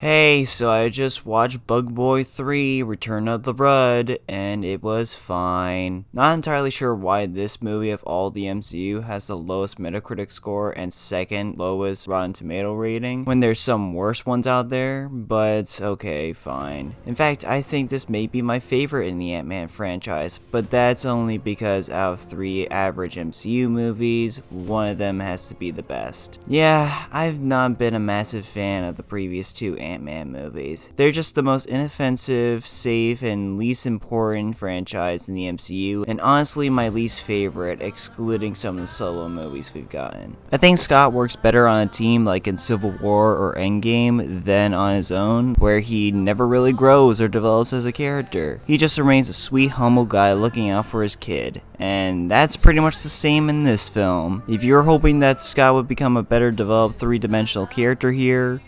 Hey, so I just watched Bug Boy 3 Return of the Rud, and it was fine. Not entirely sure why this movie of all the MCU has the lowest Metacritic score and second lowest Rotten Tomato rating, when there's some worse ones out there, but okay, fine. In fact, I think this may be my favorite in the Ant-Man franchise, but that's only because out of 3 average MCU movies, one of them has to be the best. Yeah, I've not been a massive fan of the previous 2 Ant-Man movies. They're just the most inoffensive, safe, and least important franchise in the MCU, and honestly my least favorite, excluding some of the solo movies we've gotten. I think Scott works better on a team like in Civil War or Endgame than on his own, where he never really grows or develops as a character. He just remains a sweet, humble guy looking out for his kid. And that's pretty much the same in this film. If you're hoping that Scott would become a better developed three-dimensional character here,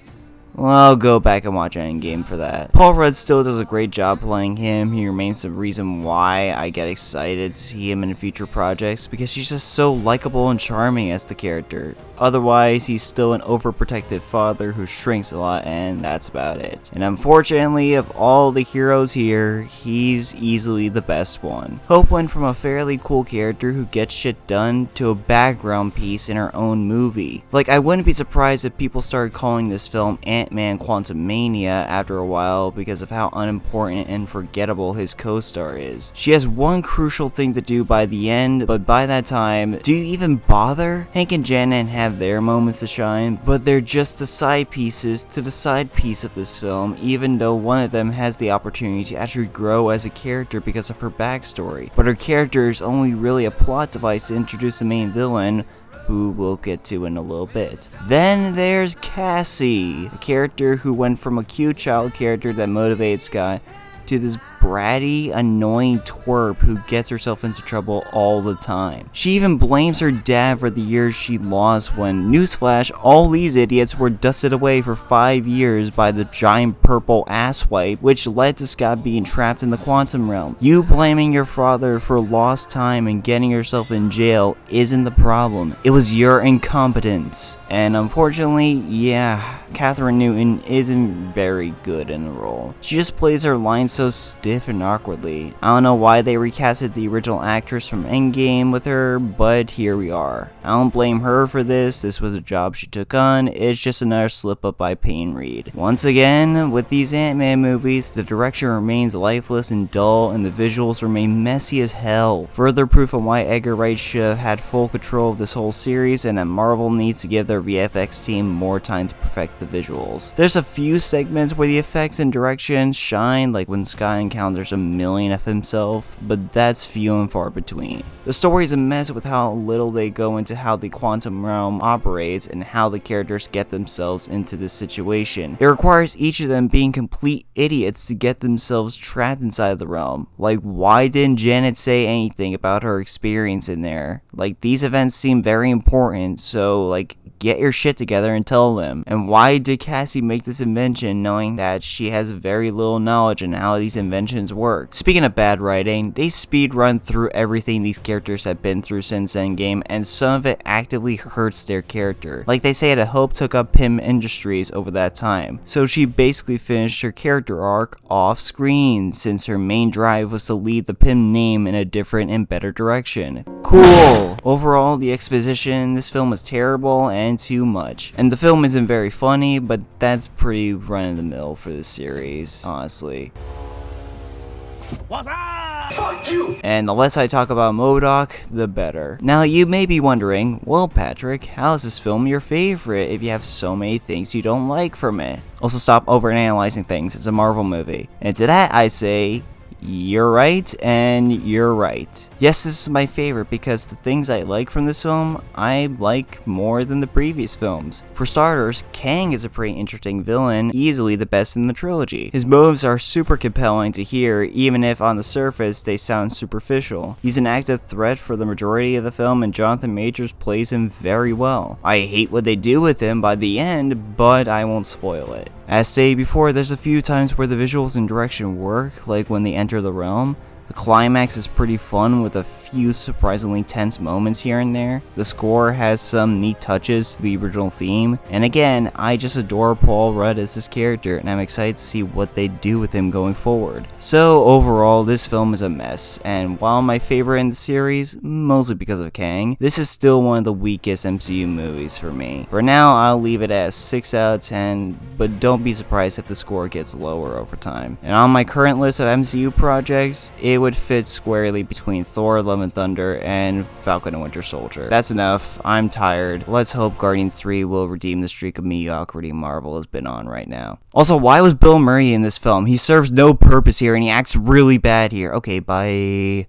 well, go back and watch Endgame for that. Paul Rudd still does a great job playing him. He remains the reason why I get excited to see him in future projects, because he's just so likable and charming as the character. Otherwise, he's still an overprotective father who shrinks a lot, and that's about it. And unfortunately, of all the heroes here, he's easily the best one. Hope went from a fairly cool character who gets shit done to a background piece in her own movie. Like, I wouldn't be surprised if people started calling this film Ant-Man Quantumania after a while because of how unimportant and forgettable his co-star is. She has one crucial thing to do by the end, but by that time, do you even bother? Hank and Janet have their moments to shine, but they're just the side pieces to the side piece of this film, even though one of them has the opportunity to actually grow as a character because of her backstory. But her character is only really a plot device to introduce the main villain, who we'll get to in a little bit. Then there's Cassie, a character who went from a cute child character that motivated Scott to this bratty, annoying twerp who gets herself into trouble all the time. She even blames her dad for the years she lost when, newsflash, all these idiots were dusted away for 5 years by the giant purple asswipe, which led to Scott being trapped in the quantum realm. You blaming your father for lost time and getting yourself in jail isn't the problem. It was your incompetence. And unfortunately, yeah, Catherine Newton isn't very good in the role. She just plays her lines so stiff and awkwardly. I don't know why they recasted the original actress from Endgame with her, but here we are. I don't blame her for this was a job she took on, it's just another slip up by Payne Reed. Once again, with these Ant-Man movies, the direction remains lifeless and dull, and the visuals remain messy as hell. Further proof on why Edgar Wright should have had full control of this whole series, and that Marvel needs to give their VFX team more time to perfect the visuals. There's a few segments where the effects and direction shine, like when Scott encounters a million of himself, but that's few and far between. The story's a mess with how little they go into how the quantum realm operates and how the characters get themselves into this situation. It requires each of them being complete idiots to get themselves trapped inside the realm. Like, why didn't Janet say anything about her experience in there? Like, these events seem very important, so like, get your shit together and tell them. And why did Cassie make this invention knowing that she has very little knowledge on how these inventions work? Speaking of bad writing, they speed run through everything these characters have been through since Endgame, and some of it actively hurts their character. Like they say that Hope took up Pym Industries over that time, so she basically finished her character arc off screen since her main drive was to lead the Pym name in a different and better direction. Cool! Overall, the exposition in this film was terrible and too much. And the film isn't very funny, but that's pretty run-of-the-mill for this series, honestly. What's up? Fuck you! And the less I talk about MODOK, the better. Now you may be wondering, well Patrick, how is this film your favorite if you have so many things you don't like from it? Also, stop overanalyzing things, it's a Marvel movie. And to that I say, you're right, and you're right. Yes, this is my favorite because the things I like from this film, I like more than the previous films. For starters, Kang is a pretty interesting villain, easily the best in the trilogy. His moves are super compelling to hear, even if on the surface they sound superficial. He's an active threat for the majority of the film, and Jonathan Majors plays him very well. I hate what they do with him by the end, but I won't spoil it. As stated before, there's a few times where the visuals and direction work, like when they enter the realm. The climax is pretty fun with a few surprisingly tense moments here and there. The score has some neat touches to the original theme, and again, I just adore Paul Rudd as this character, and I'm excited to see what they do with him going forward. So overall, this film is a mess, and while my favorite in the series, mostly because of Kang, this is still one of the weakest MCU movies for me. For now, I'll leave it at 6 out of 10, but don't be surprised if the score gets lower over time. And on my current list of MCU projects, it would fit squarely between Thor: Love and Thunder and Falcon and Winter Soldier. That's enough, I'm tired. Let's hope Guardians 3 will redeem the streak of mediocrity Marvel has been on right now. Also, why was Bill Murray in this film? He serves no purpose here and he acts really bad here. Okay, bye.